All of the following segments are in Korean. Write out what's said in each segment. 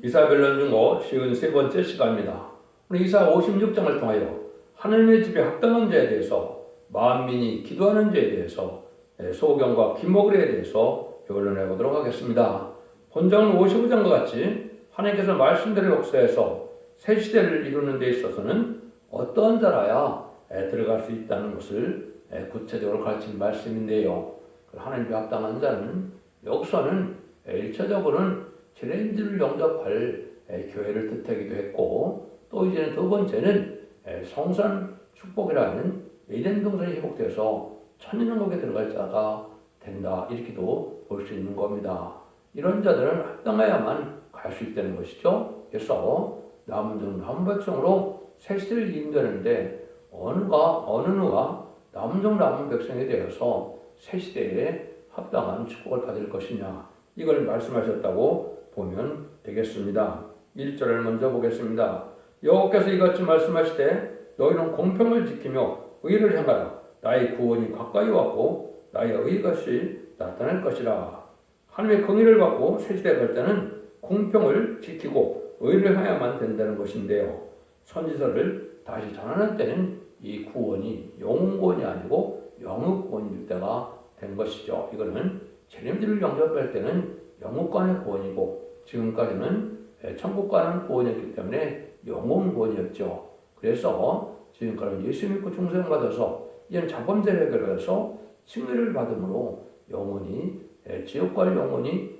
이사벨론 중고 53번째 시간입니다. 오늘 이사 56장을 통하여 하나님의 집에 합당한 자에 대해서 만민이 기도하는 자에 대해서 소경과 기목을에 대해서 변론해 보도록 하겠습니다. 본장은 55장과 같이 하나님께서 말씀대로 역사에서 새 시대를 이루는 데 있어서는 어떠한 자라야 들어갈 수 있다는 것을 구체적으로 가르치는 말씀인데요. 하나님께 합당한 자는 여기서는 1차적으로는 챌린지를 영접할 교회를 뜻하기도 했고, 또 이제는 두 번째는 성산 축복이라는 에덴 동산이 회복돼서 천년왕국에 들어갈 자가 된다, 이렇게도 볼 수 있는 겁니다. 이런 자들은 합당해야만 갈 수 있다는 것이죠. 그래서 남은 종 남은 백성으로 새 시대를 인도하는데 어느 누가 남은 종 남은 백성에 대해서 새 시대에 합당한 축복을 받을 것이냐, 이걸 말씀하셨다고 보면 되겠습니다. 1절을 먼저 보겠습니다. 여호와께서 이같이 말씀하시되 너희는 공평을 지키며 의를 행하라. 나의 구원이 가까이 왔고 나의 의것이 나타날 것이라. 하나님의 긍휼을 받고 새 시대에 갈 때는 공평을 지키고 의를 행해야만 된다는 것인데요. 선지서를 다시 전하는 때는 이 구원이 영혼 구원이 아니고 영의 구원일 때가 된 것이죠. 이거는 챌린지를 영접할 때는 영혼간의 구원이고, 지금까지는 천국 가는 구원이었기 때문에 영혼 구원이었죠. 그래서 지금까지는 예수 믿고 중생 받아서 이제는 자범죄를 해결해서 칭의를 받음으로 영혼이 지옥 갈 영혼이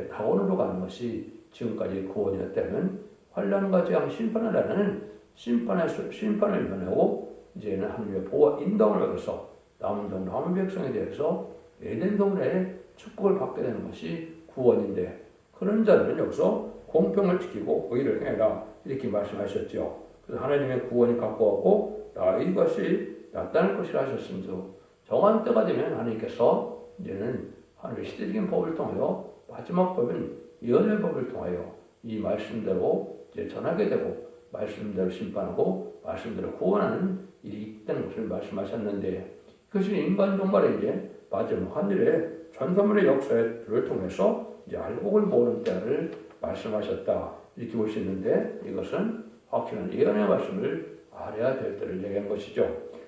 낙원으로 가는 것이 지금까지 구원이었다면, 환난과 재앙 심판을 하는 심판을 면하고 이제는 하나님의 보호와 인도를 받아서 남은 백성에 대해서 에덴 동네에 축복을 받게 되는 것이 구원인데, 그런 자들은 여기서 공평을 지키고 의를 행해라, 이렇게 말씀하셨죠. 그래서 하나님의 구원이 갖고 왔고 나의 것이 나타날 것이라 하셨음도, 정한 때가 되면 하나님께서 이제는 하늘의 시대적인 법을 통하여 마지막 법인 예언의 법을 통하여 이 말씀대로 이제 전하게 되고 말씀대로 심판하고 말씀대로 구원하는 일이 있다는 것을 말씀하셨는데, 그것이 인간 종말에 이제 마지막 하늘의 전사물의 역사를 통해서 이제 알곡을 모으는 때를 말씀하셨다, 이렇게 볼 수 있는데, 이것은 확실한 예언의 말씀을 알아야 될 때를 얘기한 것이죠.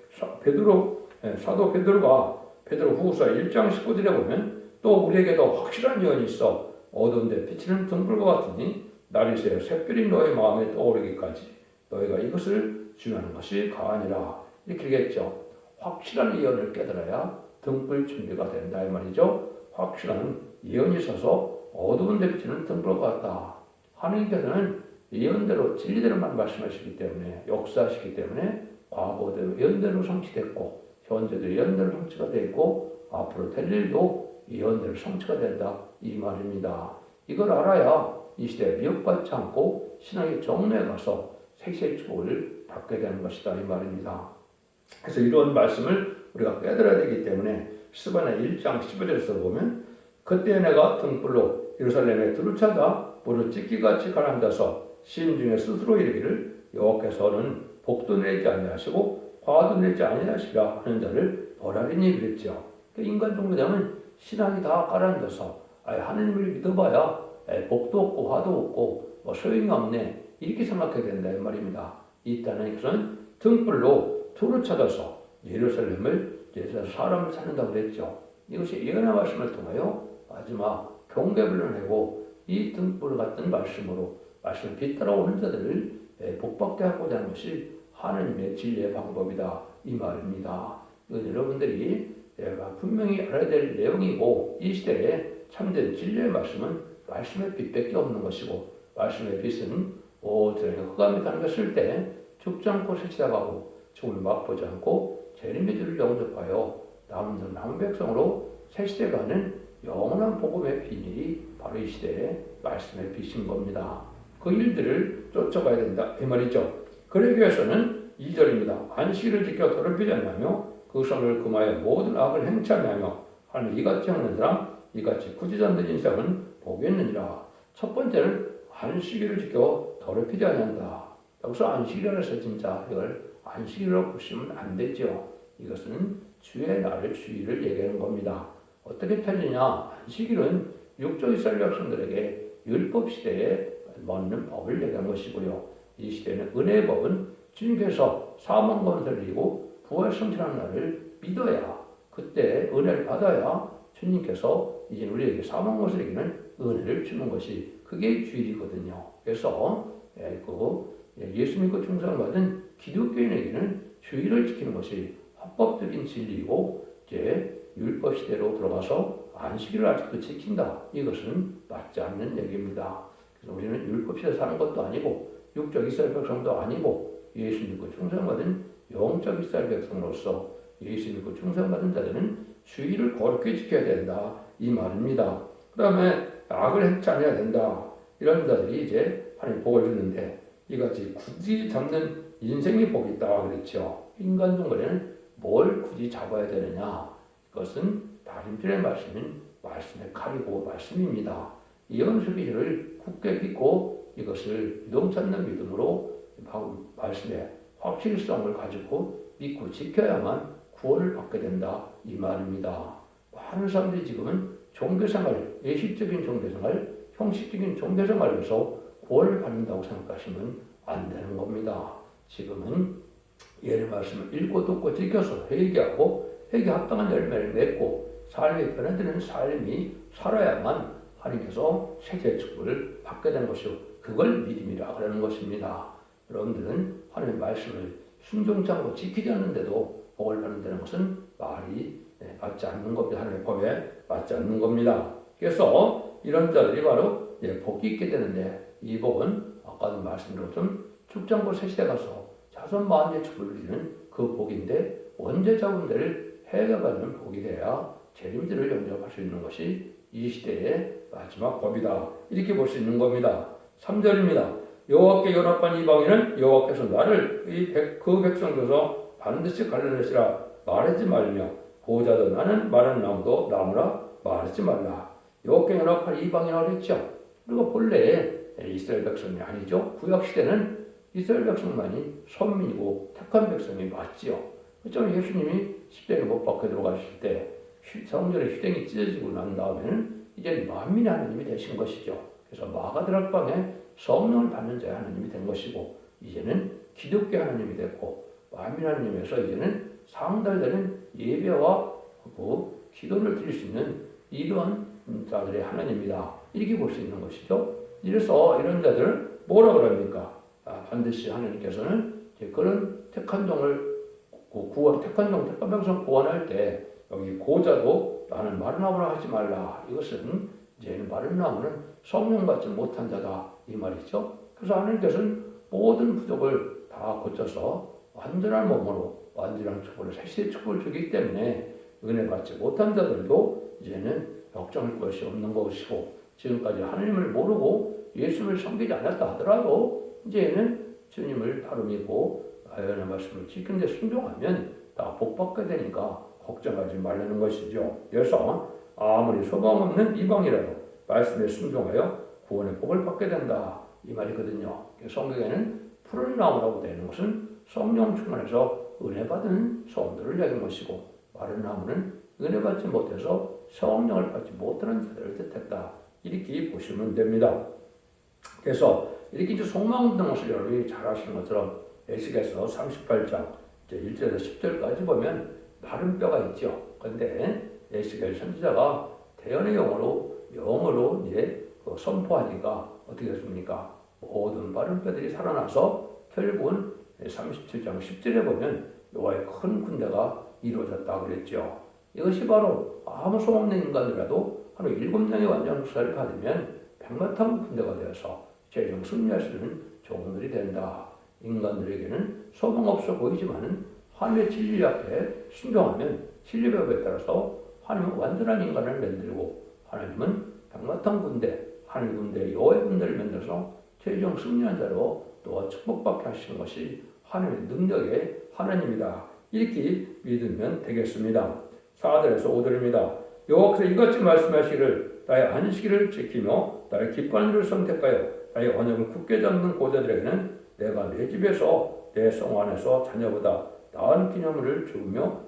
사도 베드로가 베드로 후서 1장 19절에 보면 또 우리에게도 확실한 예언이 있어 어두운 데 비치는 등불과 같으니 날이 새어 샛별이 너의 마음에 떠오르기까지 너희가 이것을 중요한 것이 가하니라, 이렇게 얘기했죠. 확실한 예언을 깨달아야 등불 준비가 된다, 이 말이죠. 확실한 예언이 있어서 어두운 데 비치는 등불과 같다. 하나님께서는 예언대로 진리대로만 말씀하시기 때문에, 역사하시기 때문에 과거대로 예언대로 성취됐고 현재도 예언대로 성취가 되고 앞으로 될 일도 예언대로 성취가 된다, 이 말입니다. 이걸 알아야 이 시대에 미혹받지 않고 신앙의 정례에 가서 색시의 축복을 받게 되는 것이다, 이 말입니다. 그래서 이런 말씀을 우리가 깨달아야 되기 때문에 스바냐 1장 11절에서 보면 그때 내가 등불로 예루살렘에 두루차다 무릇 찢기같이 가라앉아서 시인 중에 스스로 이르기를 여호와께서는 복도 내지 아니하시고 화도 내지 아니하시라 하는 자를 벌하리니 그랬죠. 인간 정도자면 신앙이 다 가라앉아서 하나님을 믿어봐야 복도 없고 화도 없고 소용이 없네, 이렇게 생각해야 된다, 이 말입니다. 이때는 것은 등불로 두루차다서 예루살렘을 사람을 찾는다고 그랬죠. 이것이 예언의 말씀을 통하여 마지막 경계를 내고 이 등불 같은 말씀으로 말씀을 뒤따라오는 자들을 복받게 하고자 하는 것이 하나님의 진리의 방법이다, 이 말입니다. 이건 여러분들이 분명히 알아야 될 내용이고, 이 시대에 참된 진리의 말씀은 말씀의 빛밖에 없는 것이고, 말씀의 빛은 오전에 흑암이 담겼을 때 죽지 않고 세치다가고 죽음을 맛보지 않고 재림의 주를 영접하여 남은 백성으로 새 시대 가는 영원한 복음의 비밀이 바로 이 시대의 말씀의 빛인 겁니다. 그 일들을 쫓아가야 된다, 이 말이죠. 그러기 위해서는 2절입니다. 안식일을 지켜 더럽히지 않으며 그 성을 금하여 모든 악을 행치 아니하며 하는 이같이 하는 사람, 이같이 구지잔된 인생은 복이 있느니라. 첫 번째는 안식일을 지켜 더럽히지 아니한다. 여기서 안식일이라고 해서 진짜 이걸 안식일로 보시면 안 되죠. 이것은 주의 날을 주일을 얘기하는 겁니다. 어떻게 틀리냐? 안식일은 육조 이스라엘 백성들에게 율법 시대에 먹는 법을 얘기한 것이고요. 이 시대는 은혜의 법은 주님께서 사망 권세를 이기고 부활 승천하는 날을 믿어야, 그때 은혜를 받아야 주님께서 이제 우리에게 사망 권세를 이기는 은혜를 주는 것이 그게 주일이거든요. 그래서 예수 믿고 충성을 받은 기독교인에게는 주일을 지키는 것이 합법적인 진리이고, 이제 율법 시대로 들어가서 안식일을 아직도 지킨다, 이것은 맞지 않는 얘기입니다. 그래서 우리는 율법 시대 사는 것도 아니고 육적 이스라엘 백성도 아니고 예수 믿고 충성받은 영적 이스라엘 백성으로서 예수 믿고 충성받은 자들은 주일을 거룩히 지켜야 된다, 이 말입니다. 그 다음에 악을 행치 않아야 된다, 이런 자들이 이제 하나님 복을 주는데, 이같이 굳이 잡는 인생의 복이 있다 그랬죠. 인간 동물에는 뭘 굳이 잡아야 되느냐, 이것은 다림질의 말씀인 말씀의 칼이고 말씀입니다. 이 연수기를 굳게 믿고 이것을 유동찮는 믿음으로 말씀의 확실성을 가지고 믿고 지켜야만 구원을 받게 된다, 이 말입니다. 많은 사람들이 지금은 종교생활, 예식적인 종교생활, 형식적인 종교생활에서 구원을 받는다고 생각하시면 안 되는 겁니다. 지금은 예의 말씀을 읽고 듣고 지켜서 회개하고 회개 합당한 열매를 맺고 삶이 변화되는 삶이 살아야만 하나님께서 세계 축복을 받게 되는 것이고, 그걸 믿음이라 그러는 것입니다. 여러분들은 하나님의 말씀을 순종치 않고 지키지 않는데도 복을 받는다는 것은 말이 맞지 않는 겁니다. 하나님의 법에 맞지 않는 겁니다. 그래서 이런 자들이 바로 복이 있게 되는데, 이 복은 아까도 말씀드렸던 축장고 새시대 가서 자손 만대의 축복을 누리는 그 복인데, 원죄자분들을 해결받는 복이 돼야 재림들을 영접할 수 있는 것이 이 시대의 마지막 법이다, 이렇게 볼 수 있는 겁니다. 3절입니다. 여호와께 연합한 이방인은 여호와께서 나를 그 백성 중에서 반드시 갈라내시라 말하지 말며, 보호자도 나는 마른 나무도 나무라 말하지 말라. 여호와께 연합한 이방인이라고 했죠. 그리고 본래 이스라엘 백성이 아니죠. 구약시대는 이스라엘 백성만이 선민이고 택한 백성이 맞지요. 그렇죠. 예수님이 십자가에 못 박혀 들어가실 때 성전의 휘댕이 찢어지고 난 다음에는 이제 만민의 하나님이 되신 것이죠. 그래서 마가다락방에 성령을 받는 자의 하나님이 된 것이고, 이제는 기독교 하나님이 됐고, 만민 하나님에서 이제는 상달되는 예배와 기도를 드릴 수 있는 이러한 자들의 하나님이다, 이렇게 볼 수 있는 것이죠. 이래서 이런 자들은 뭐라 그럽니까? 반드시 하나님께서는 그런 택한 종을 택한 백성 구원할 때, 여기 고자도 나는 마른 나무라 하지 말라. 이것은 이제는 마른 나무는 성령 받지 못한 자다, 이 말이죠. 그래서 하나님께서는 모든 부족을 다 고쳐서 완전한 몸으로 완전한 축복을, 새시의 축복을 주기 때문에 은혜 받지 못한 자들도 이제는 걱정할 것이 없는 것이고, 지금까지 하나님을 모르고 예수를 섬기지 않았다 하더라도 이제는 주님을 바로 믿고 하나님의 말씀을 지키는 데 순종하면 다 복받게 되니까 걱정하지 말라는 것이죠. 그래서 아무리 소망 없는 이방이라도 말씀에 순종하여 구원의 복을 받게 된다, 이 말이거든요. 성경에는 푸른 나무라고 되는 것은 성령 충만해서 은혜 받은 성도를 얘기한 것이고, 마른 나무는 은혜 받지 못해서 성령을 받지 못하는 자들을 뜻했다, 이렇게 보시면 됩니다. 그래서 이렇게 이제 소망 없는 것을 여러분이 잘 아시는 것처럼 에스겔서 38장 1절에서 10절까지 보면 마른 뼈가 있죠. 그런데 에스겔 선지자가 대언의 영어로 이제 선포하니까 어떻게 됐습니까? 모든 마른 뼈들이 살아나서 결국은 37장 10절에 보면 여호와의 큰 군대가 이루어졌다 그랬죠. 이것이 바로 아무 소망 없는 인간이라도 하루 7명의 완전 흑사를 받으면 백마탄 군대가 되어서 최종 승리할 수 있는 종들이 된다. 인간들에게는 소망 없어 보이지만 하나님의 진리 앞에 순종하면 진리법에 따라서 하나님은 완전한 인간을 만들고, 하나님은 백마탄 군대, 하늘 군대, 여호와의 군대를 만들어서 최종 승리한 자로 또 축복받게 하시는 것이 하나님의 능력의 하나님이다, 이렇게 믿으면 되겠습니다. 4절에서 5절입니다. 여호와께서 이같이 말씀하시기를 나의 안식일을 지키며 나의 기뻐하는 일을 선택하여 나의 언약을 굳게 잡는 고자들에게는 내가 내 집에서 내 성 안에서 자녀보다 나은 기념물을 주며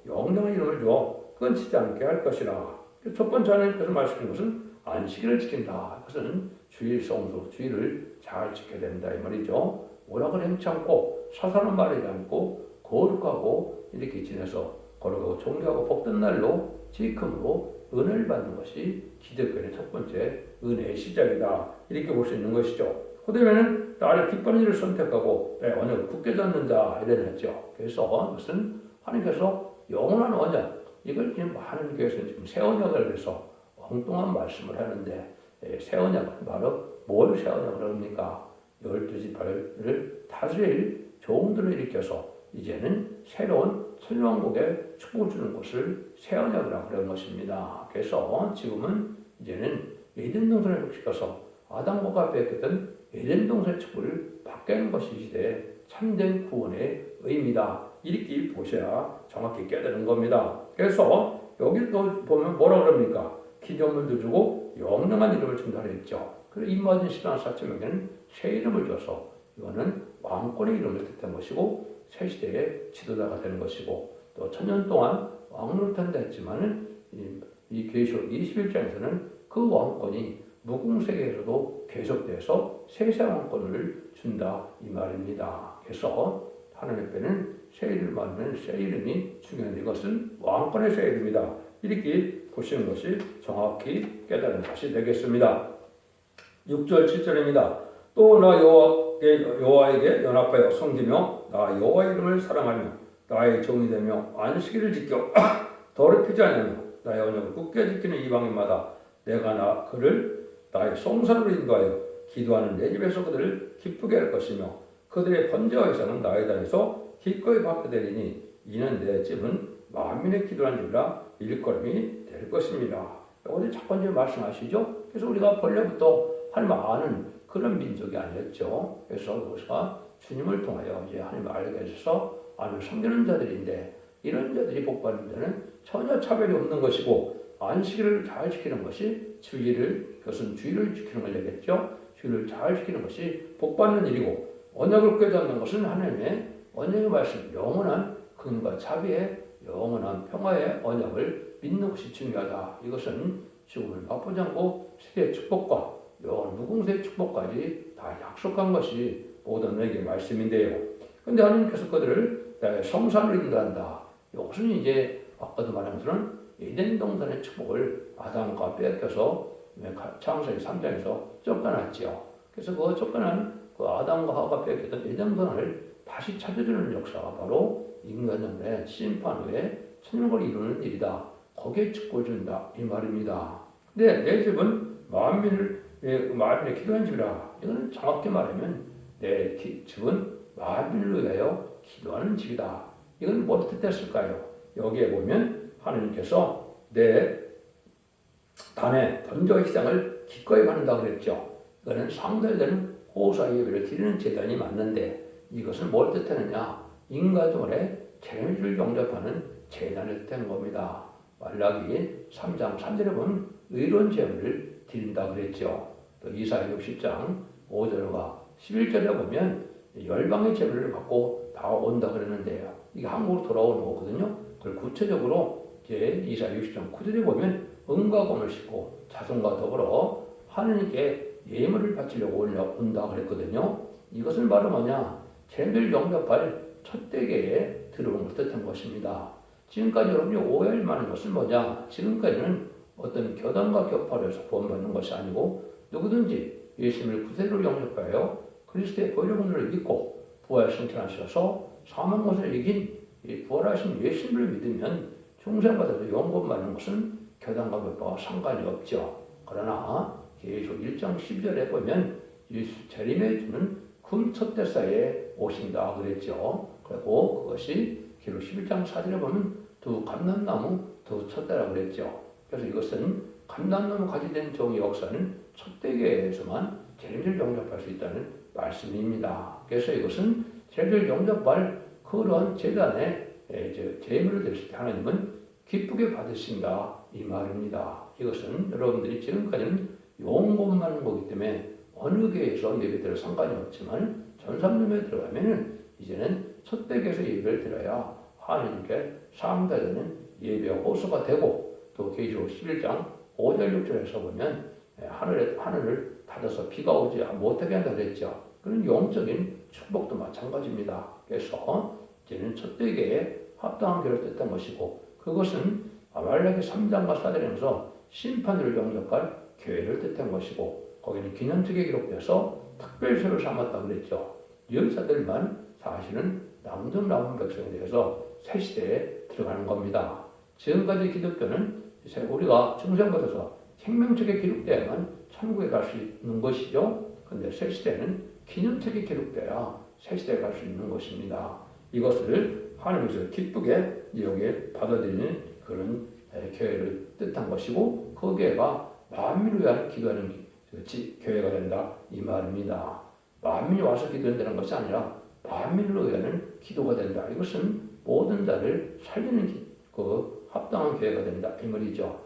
영령의 이름을 주어 끊치지 않게 할 것이라. 첫 번째 하나님께서 말씀하신 것은 안식일을 지킨다. 그것은 주일 성수, 주일을 잘 지켜야 된다 이 말이죠. 오락을 행치 않고 사사는 말하지 않고 거룩하고 이렇게 지내서 거룩하고 존귀하고 복된 날로 지금으로 은혜를 받는 것이 기독교의 첫 번째 은혜의 시작이다. 이렇게 볼 수 있는 것이죠. 그다음에는 나를 기뻐하는 일을 선택하고 내 언약을 굳게 잡는 자 이래 했죠. 그래서 무슨 하나님께서 영원한 언약 이걸 지금 많은 교회에서 지금 새 언약을 해서 엉뚱한 말씀을 하는데 새 언약은 바로 뭘 새 언약을 합니까? 12지파를 다스릴 종들을 일으켜서 이제는 새로운 천년왕국에 축복을 주는 것을 새 언약이라고 그런 것입니다. 그래서 지금은 이제는 에덴 동산을 회복시켜서 아담과 뺏겼던 에덴 동산의 축복을 받게 하는 것이 시대의 참된 구원의 의미다. 이렇게 보셔야 정확히 깨달은 겁니다. 그래서 여기 또 보면 뭐라 그럽니까? 기념물도 주고 영롱한 이름을 준다 그랬죠. 그래서 임마진 14사체명에는 새 이름을 줘서 이거는 왕권의 이름을 뜻한 것이고 새 시대의 지도자가 되는 것이고 또 천년 동안 왕으로 탄다 했지만은 이 계시록 21장에서는 그 왕권이 무궁세계에서도 계속돼서 세세 왕권을 준다 이 말입니다. 그래서 하나님 앞에는 새 이름을 말하면 새 이름이 중요한데 이것은 왕권의 새 이름이다. 이렇게 보시는 것이 정확히 깨달은 것이 되겠습니다. 6절 7절입니다. 또 나 여호와에게 연합하여 섬기며 나 여호와 이름을 사랑하며 나의 종이 되며 안식일을 지켜 더럽히지 않으며 나의 언약을 굳게 지키는 이방인마다 내가 그를 나의 성산으로 인도하여 기도하는 내 집에서 그들을 기쁘게 할 것이며 그들의 번제와에서는 나의 단에서 기꺼이 받게 되리니 이는 내 집은 만민의 기도하는 집이라 일컬음이 될 것입니다. 어디 첫 번째 말씀하시죠? 그래서 우리가 본래부터 하나님 아는 그런 민족이 아니었죠. 그래서 우리가 주님을 통하여 이제 하나님을 알게 해서 하나님을 섬기는 자들인데 이런 자들이 복받는 자는 전혀 차별이 없는 것이고 안식일을 잘 지키는 것이 그것은 주일을 지키는 걸 되겠죠. 주일을 잘 지키는 것이 복받는 일이고 언약을 꿰잡는 것은 하나님의 언약의 말씀, 영원한 근과 자비의 영원한 평화의 언약을 믿는 것이 중요하다. 이것은 죽음을 맛보지 않고 세계의 축복과 영원 무궁세의 축복까지 다 약속한 것이 모든 너에게 말씀인데요. 그런데 하나님께서 그들을 나의 성산으로 인도한다. 이것은 이제 아까도 말한 것처럼 에덴 동산의 축복을 아담과 빼앗겨서 창세기 3장에서 쫓겨났지요. 그래서 그 쫓겨난 그 아담과 하와가 빼앗겼던 에덴 동산을 다시 찾아주는 역사가 바로 인간의 심판 후에 천년을 이루는 일이다. 거기에 축복을 준다 이 말입니다. 근데 내 집은 만민의 기도하는 집이라. 이거는 정확히 말하면 내 집은 만민을 위하여 기도하는 집이다. 이건 뭘 뜻했을까요? 여기에 보면 하나님께서 내 단의 번제와 희생을 기꺼이 받는다고 그랬죠. 이거는 상달되는 호사 예배를 드리는 제단이 맞는데 이것은 뭘 뜻하느냐? 인가족의 재물을 영접하는 제단을 뜻하는 겁니다. 말라기 3장 3절에 보면 의로운 제물을 드린다 그랬죠. 또 이사야 60장 5절과 11절에 보면 열방의 제물을 갖고 다 온다 그랬는데요. 이게 한국으로 돌아오는 거거든요. 그걸 구체적으로 이제 이사야 60장 9절에 보면 은과 검을 싣고 자손과 더불어 하느님께 예물을 바치려고 온다 그랬거든요. 이것은 바로 뭐냐? 제물 영접할 첫 대계에 들어온 걸 뜻한 것입니다. 지금까지 여러분이 오해할 만한 것은 뭐냐? 지금까지는 어떤 교단과 격파를 해서 구원받는 것이 아니고 누구든지 예수님을 구세주로 영접하여 그리스도의 보혈문을 믿고 부활 승천하셔서 사망 것을 이긴 이 부활하신 예수님을 믿으면 중생받아도 영권받는 것은 교단과 격파와 상관이 없죠. 그러나 계속 1장 12절에 보면 예수 재림해 주는 금첫대사에 오신다 그랬죠. 그리고 그것이 기록 11장 4절에 보면 두 감람나무 두 첫대라고 그랬죠. 그래서 이것은 감람나무 가지된 종의 역사는 첫대계에서만 재림을 영접할 수 있다는 말씀입니다. 그래서 이것은 재림을 영접할 그런 재단에 제물을 드렸을 때 하나님은 기쁘게 받으신다 이 말입니다. 이것은 여러분들이 지금까지는 용법만 거기 때문에 어느 교회에서 예배드려 상관이 없지만 전삼룸에 들어가면은 이제는 첫대교에서 예배를 드려야 하나님께 상달되는 예배와 호소가 되고 또 계시록 11장 5절 6절에서 보면 하늘을 닫아서 비가 오지 못하게 한다 그랬죠. 그런 영적인 축복도 마찬가지입니다. 그래서 이제는 첫대교에 합당한 교회를 뜻한 것이고, 그것은 말라기 3장과 4장에서 심판을 영접할 교회를 뜻한 것이고, 거기는 기념책에 기록돼서 특별세를 삼았다고 그랬죠. 여자들만 사실은 남전 남은 백성에 대해서 새 시대에 들어가는 겁니다. 지금까지 기독교는 우리가 중생받아서 생명책에 기록돼야만 천국에 갈 수 있는 것이죠. 그런데 새 시대는 기념책에 기록돼야 새 시대에 갈 수 있는 것입니다. 이것을 하나님께서 기쁘게 여기에 받아들이는 그런 교회를 뜻한 것이고, 그 교회가 만민을 위한 기도하는 교회가 된다 이 말입니다. 만민이 와서 기도한다는 것이 아니라 만민을 위한 기도가 된다. 이것은 모든 자를 살리는 합당한 교회가 된다 이 말이죠.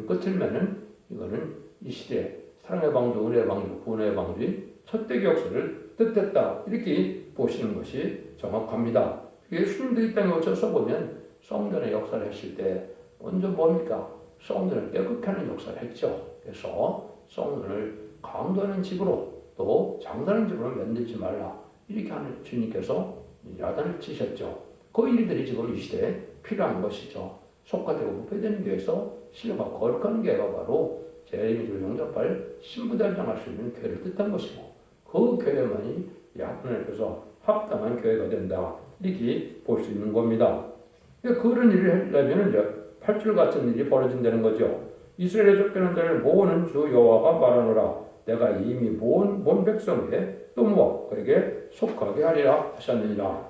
끝을면은 이거는 이 시대 사랑의 방주, 은혜의 방주, 구원의 방주의 첫대교 역사를 뜻했다 이렇게 보시는 것이 정확합니다. 예수님도 이 땅에 오셔서 보면 성전의 역사를 했을 때 먼저 뭡니까? 성전을 깨끗게 하는 역사를 했죠. 그래서 성전을 강도하는 집으로 또 장사하는 집으로 만들지 말라 이렇게 하는 주님께서 야단을 치셨죠. 그 일들이 지금 이 시대에 필요한 것이죠. 속화되고 부패되는 교회에서 신뢰가 거룩한 교회가 바로 재림을 영접할 신부달장할 수 있는 교회를 뜻한 것이고, 그 교회만이 하나님께서 합당한 교회가 된다 이렇게 볼 수 있는 겁니다. 그런 일을 하려면 이제 8줄 같은 일이 벌어진다는 거죠. 이스라엘에 쫓겨난 자를 모으는 주 여호와가 말하노라. 내가 이미 모은 백성에게 또 모아 그에게 속하게 하리라 하셨느니라.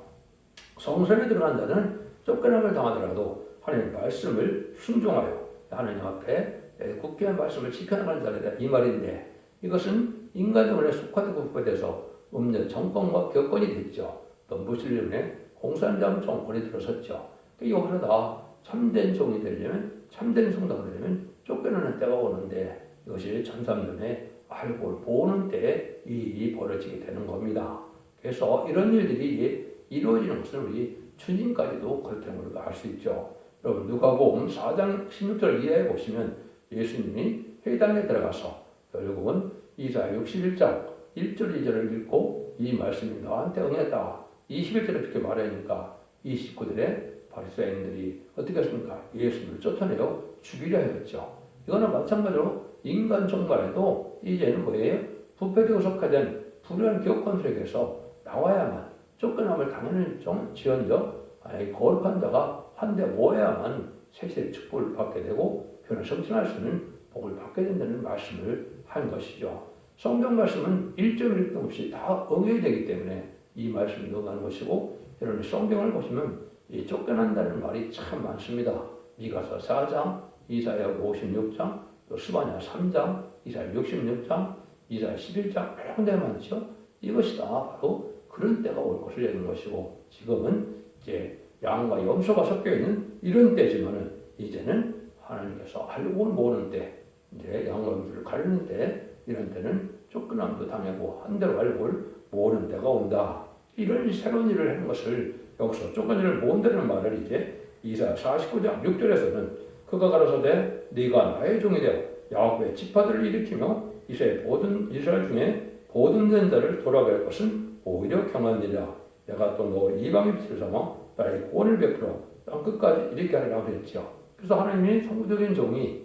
성전에 들어간 자는 쫓겨남을 당하더라도 하나님의 말씀을 순종하여 하나님 앞에 굳게 말씀을 지켜나가는 자들이다 이 말인데, 이것은 인간들의 속화되고 부패돼서 음녀 정권과 격권이 됐죠. 또 무슬림의 공산당 정권이 들어섰죠. 여기서 다 참된 종이 되려면, 참된 성도가 되려면 쫓겨나는 때가 오는데, 이것이 전삼년에 알고 보는 때에 이 일이 벌어지게 되는 겁니다. 그래서 이런 일들이 이루어지는 것은 우리 주님까지도 그렇다는 걸 알 수 있죠. 여러분 누가복음 4장 16절을 이해해 보시면 예수님이 회당에 들어가서 결국은 이사야 61장 1절 2절을 읽고 이 말씀이 너한테 응했다 21절에 그렇게 말하니까 29절에 바리새인들이 어떻게 했습니까? 예수님을 쫓아내어 죽이려 했죠. 이거는 마찬가지로 인간 종말에도 이제는 뭐예요? 부패되고 속화된 불의한 기업권 세계에서 나와야만, 쫓겨남을 당하는 지연적 거룩한 자가 한데 모여야만 세세의 축복을 받게 되고 변을 성취할 수 있는 복을 받게 된다는 말씀을 한 것이죠. 성경 말씀은 1점 1점 없이 다 응해야 되기 때문에 이 말씀을 넣어가는 것이고, 여러분 성경을 보시면 이 쫓겨난다는 말이 참 많습니다. 미가서 4장, 이사야 56장, 또 스바냐 3장, 이사야 66장, 이사야 11장 이런 데 많죠. 이것이 다 바로 그런 때가 올 것을 얘기하는 것이고, 지금은 이제 양과 염소가 섞여 있는 이런 때지만은 이제는 하나님께서 알고 모르는 때, 이제 양과 염소를 가르는 때, 이런 때는 쫓겨남도 당하고 한 대로 알고 모르는 때가 온다. 이런 새로운 일을 하는 것을 여기서 쫓겨남을 모은다는 말을 이제 이사야 49장 6절에서는 그가 가로소되 네가 나의 종이 되어 야곱의 지파들을 일으키며 이스라엘 중에 보존된 자를 돌아갈 갈 것은 오히려 경한 일이라. 내가 또 너 이방의 빛을 삼아 나의 구원을 베풀어 땅 끝까지 이렇게 하리라고 했죠. 그래서 하나님이 성부적인 종이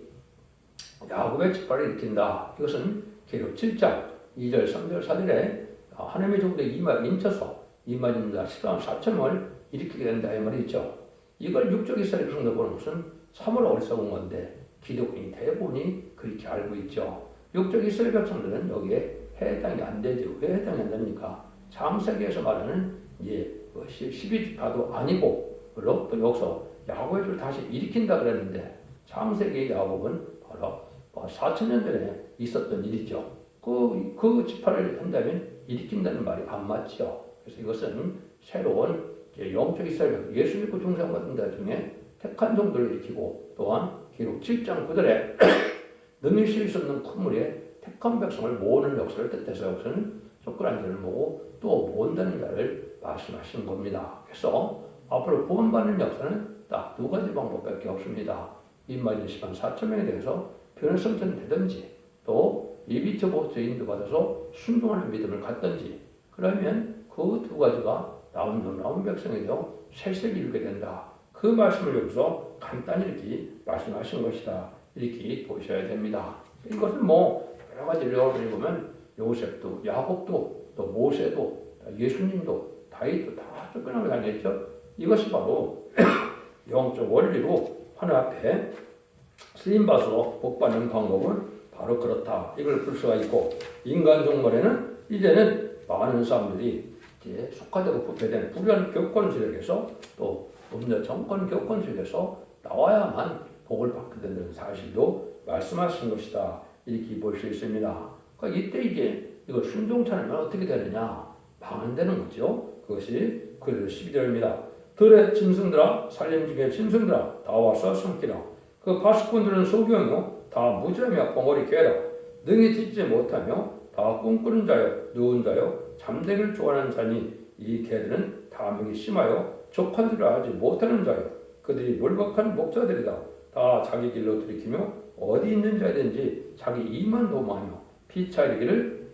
야곱의 지파를 일으킨다. 이것은 계시록 7장 2절, 3절, 4절에 하나님의 종들이 임쳐서 이만 자 14만 4천명을 일으키게 된다 이 말이 있죠. 이걸 육적 이스라엘 백성들 보는 것은 참으로 어리석은 건데 기독교인 대부분이 그렇게 알고 있죠. 육적 이스라엘 백성들은 여기에 해당이 안 되죠. 왜 해당이 안 됩니까? 창세기에서 말하는 12지파도 아니고, 그리고 또 여기서 야곱의 줄 다시 일으킨다 그랬는데 창세기 야곱은 바로 4천년 전에 있었던 일이죠. 그 지파를 한다면 일으킨다는 말이 안 맞죠. 그래서 이것은 새로운 영적 이스라엘 예수 믿고 중생받은 자 중에 택한 종들을 일으키고, 또한 기록 7장 9절에 능히 쉴 수 없는 큰 물에 택한 백성을 모으는 역사를 뜻해서 여기서는 쫓겨난 자를 모으고 또 모은다는 자를 말씀하시는 겁니다. 그래서 앞으로 구원받는 역사는 딱 두 가지 방법밖에 없습니다. 인마진 10만 4천 명에 대해서 변을 성천되든지, 또 예비처보호처 인도받아서 순종하는 믿음을 갖든지, 그러면 그 두 가지가 나온 백성이 되어 세세를 이루게 된다. 그 말씀을 여기서 간단히 이렇게 말씀하신 것이다. 이렇게 보셔야 됩니다. 이것은 뭐 여러 가지 여러분이 보면 요셉도, 야곱도, 또 모세도, 예수님도, 다윗도 다 쫓겨나게 당했죠. 이것이 바로 영적 원리로 하늘 앞에 쓰임받아서 복받는 방법은 바로 그렇다. 이걸 볼 수가 있고, 인간 종말에는 이제는 많은 사람들이 이제 속화되고 부패된 불의한 교권 세력에서 또 음녀 정권 교권 세력에서 나와야만 복을 받게 된다는 사실도 말씀하신 것이다. 이렇게 볼 수 있습니다. 그러니까 이때 이제 이거 순종차는 어떻게 되느냐? 망한다는 거죠. 그것이 그래서 12절입니다. 들의 짐승들아, 살림 중에 짐승들아, 다 와서 숨기라. 그 가축꾼들은 소경이요 다 무지하며 벙어리 괴라. 능히 듣지 못하며 다 꿈꾸는 자요 누운 자요 잠들기를 좋아하는 자니, 이 개들은 탐욕이 심하여 족한 일을 하지 못하는 자요 그들이 몰박한 목자들이다. 다 자기 길로 들이키며 어디 있는 자든지 자기 이만 도모하며 피차 이르기를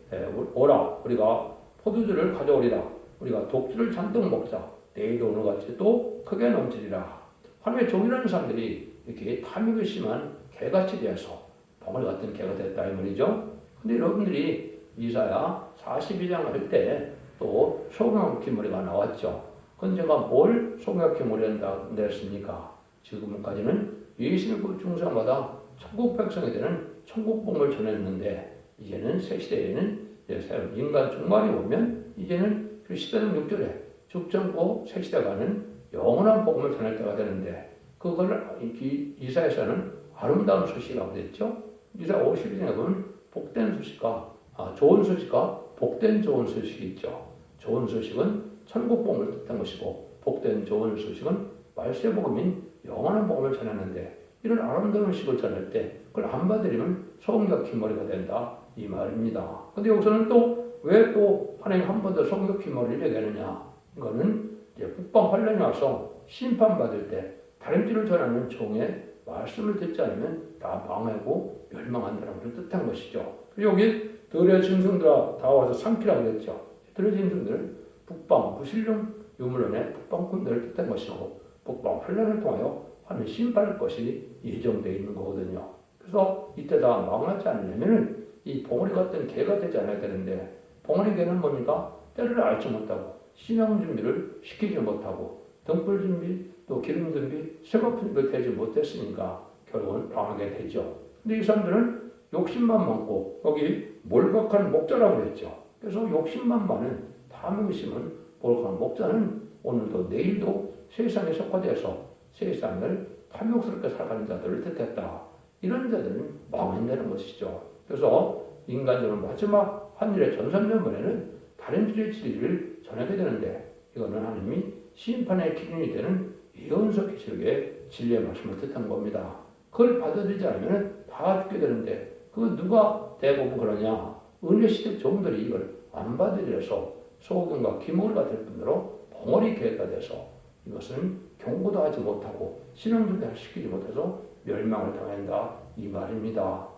오라, 우리가 포도주를 가져오리라. 우리가 독주를 잔뜩 먹자. 내일도 오늘같이 또 크게 넘치리라. 하나님의 종이라는 사람들이 이렇게 탐욕이 심한 개같이 되어서 벙어리 같은 개가 됐다 이 말이죠. 근데 여러분들이 이사야 42장 할 때 또 소경학 기머리가 나왔죠. 그건 제가 뭘 소경학 기머리를 냈습니까? 지금까지는 예수님 중생마다 천국 백성이 되는 천국복음을 전했는데, 이제는 새 시대에는 인간 종말이 오면 이제는 그 10장 6절에 죽전고 새 시대가는 영원한 복음을 전할 때가 되는데, 그걸 이사야서는 아름다운 소식이라고 됐죠. 이사 52장에 보면 복된 소식과 좋은 소식과 복된 좋은 소식이 있죠. 좋은 소식은 천국 복음을 뜻한 것이고, 복된 좋은 소식은 말세 복음인 영원한 복음을 전하는데, 이런 아름다운 식을 전할 때 그걸 안 받으려면 소금과 흰머리가 된다 이 말입니다. 근데 여기서는 또 왜 또 하나님 한 번 더 소금과 흰머리를 얘기하느냐? 이거는 이제 북방 환란이 와서 심판받을 때 다림질을 전하는 종의 말씀을 듣지 않으면 다 망하고 멸망한다는 것을 뜻한 것이죠. 그리고 여기 들의 짐승들아 다 와서 삼키라고 했죠. 들의 짐승들은 북방 무신령 유물론의 북방꾼들을 뜻한 것이고, 북방 환란을 통하여 하는 심판할 것이 예정되어 있는 거거든요. 그래서 이때 다 망하지 않으려면 이 봉어리 같은 개가 되지 않아야 되는데, 봉어리 개는 뭡니까? 때를 알지 못하고 신앙 준비를 시키지 못하고 등불 준비 또 기름 준비 세거품도 되지 못했으니까 결국은 망하게 되죠. 근데 이 사람들은 욕심만 많고 여기 몰박한 목자라고 그랬죠. 그래서 욕심만 많은 탐욕이 심은 몰박한 목자는 오늘도 내일도 세상에 속화돼서 세상을 탐욕스럽게 살아가는 자들을 뜻했다. 이런 자들은 망한다는 것이죠. 그래서 인간들은 마지막 한일의 전선전번에는 다림질의 진리를 전하게 되는데, 이거는 하나님이 심판의 기준이 되는 예언서 기록의 진리의 말씀을 뜻한 겁니다. 그걸 받아들이지 않으면 다 죽게 되는데, 그 누가 대부분 그러냐? 은혜시대 종들이 이걸 안 받아들여서 소금과 기모리가 될 뿐더러 벙어리 개가 돼서 이것은 경고도 하지 못하고 신앙도 시키지 못해서 멸망을 당한다 이 말입니다.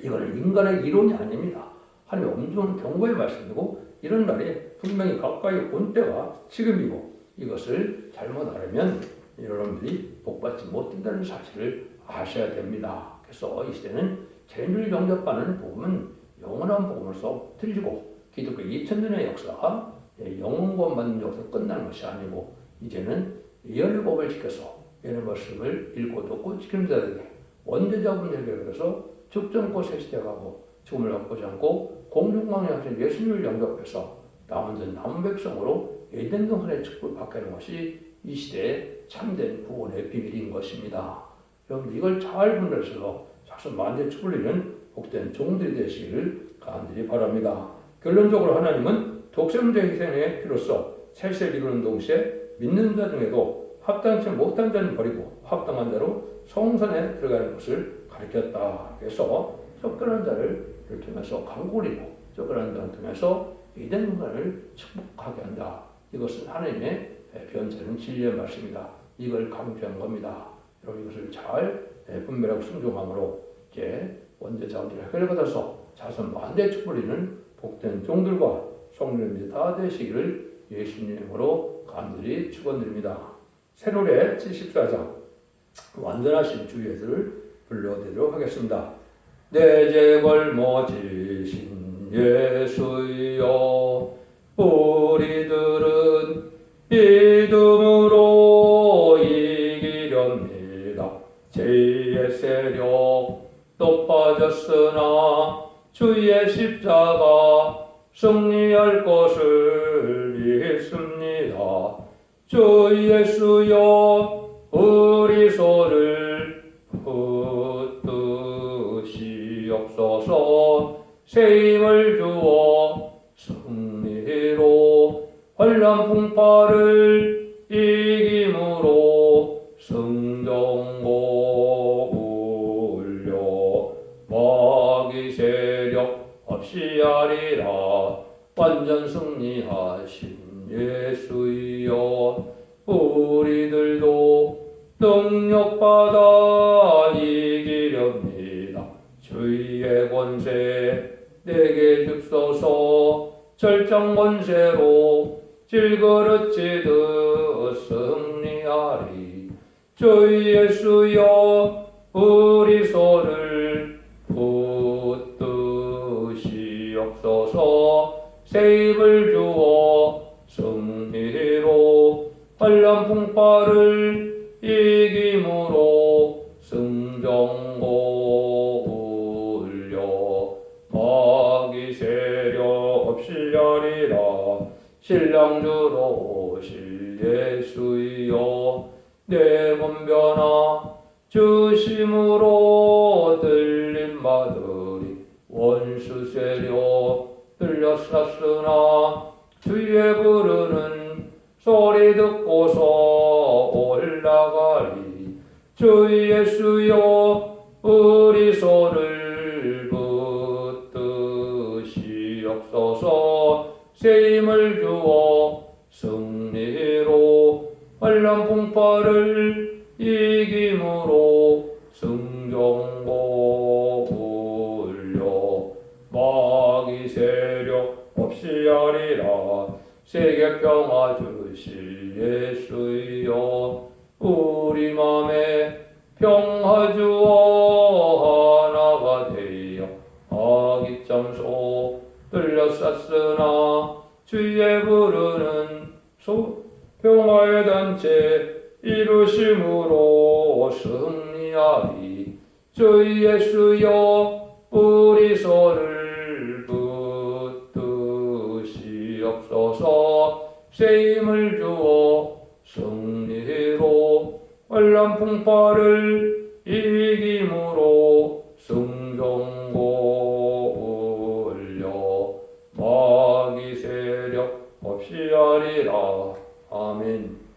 이거는 인간의 이론이 아닙니다. 하나님의 엄중한 경고의 말씀이고, 이런 날이 분명히 가까이 온 때가 지금이고, 이것을 잘못 알으면 여러분들이 복받지 못한다는 사실을 아셔야 됩니다. 그래서 이 시대는 죄를 영접하는 복음은 영원한 복음으로서 들리고, 기독교 2000년의 역사가 영원권 받는 역사가 끝나는 것이 아니고, 이제는 예언의 법을 지켜서 예언의 말씀을 읽고 듣고 지키는 자들에게 원죄자분들에게 그래서 죽전고 새 시대 가고 죽음을 갖고지 않고 공중망에 하신 예수님을 영접해서 남은 백성으로 에덴 동산의 축복을 받게 하는 것이 이 시대의 참된 구원의 비밀인 것입니다. 여러분 이걸 잘 분별해서 자손 만대 축복을 이루는 복된 종들이 되시기를 간절히 바랍니다. 결론적으로 하나님은 독생자 희생의 피로써 세세를 이루는 동시에 믿는 자 중에도 합당치 못한 자는 버리고 합당한 자로 성산에 들어가는 것을 가르쳤다. 그래서 쫓겨난 자를 통해서 강구리고 쫓겨난 자를 통해서 이된 문화를 축복하게 한다. 이것은 하나님의 변체는 진리의 말씀이다. 이걸 강조한 겁니다. 여러분 이것을 잘 분별하고 순종함으로 이제 원죄자들을 해결받아서 자손 만대 뿌리는 복된 종들과 성령님이 다 되시기를 예수님으로 간절히 축원드립니다. 새노래 74장 완전하신 주 예수를 불러드리도록 하겠습니다. 내 죄 걸머지신 예수여, 우리들은 믿음으로 이기렵니다. 죄의 세력 높아졌으나 주의 십자가 승리할 것을 믿습니다. 주 예수여, 우리 소를 붙드시옵소서. 새 힘을 주어 승리로 환난 풍파를 이김으로 성정고 울려 마귀 세력 없이 하리라. 완전 승리하신 예수여, 우리들도 능력받아 이기렵니다. 주의 권세 내게 줍소서. 절정 권세로 질그릇지듯 승리하리. 주 예수여, 우리 소를 붙드시옵소서. 새 힘을 주어 승리로 환난 풍파를 이김으로 승정고 울려 마귀 세력 없이 하리라. 신랑 주로 오실 예수여, 내 몸 변화 주심으로 들림 받으리. 원수 세력 들렸었으나 주의 부르는 소리 듣고서 올라가리. 주 예수여, 우리 소를 붙드시옵소서. 새 힘을 주어 승리로 환난 풍파를 이김으로 승정고 울려 마귀 세력 없이 하리라. 세계 평화 주실 예수여, 우리 맘에 평화 주어 하나가 되어 악이 잠소 들렸었으나 주의 부르는 평화의 단체 이루심으로 승리하리. 주 예수여, 우리 소를 붙드시옵소서. 새 힘을 주어 승리로 환난 풍파를 이김으로 승정고 울려 마귀 세력 없이 하리라. 아멘.